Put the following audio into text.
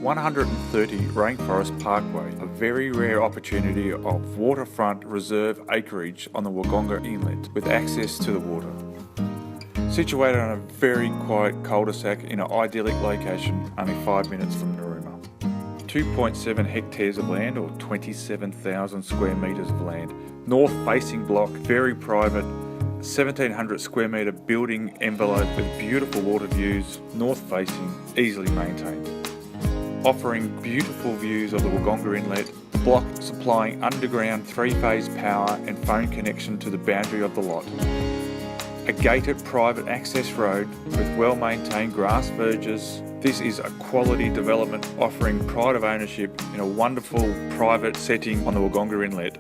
130 Rainforest Parkway, a very rare opportunity of waterfront reserve acreage on the Wodonga Inlet with access to the water. Situated on a very quiet cul-de-sac in an idyllic location only 5 minutes from Narooma. 2.7 hectares of land or 27,000 square metres of land. North facing block, very private, 1,700 square metre building envelope with beautiful water views, north facing, easily maintained. Offering beautiful views of the Wodonga Inlet, the block supplying underground 3-phase power and phone connection to the boundary of the lot. A gated private access road with well-maintained grass verges. This is a quality development offering pride of ownership in a wonderful private setting on the Wodonga Inlet.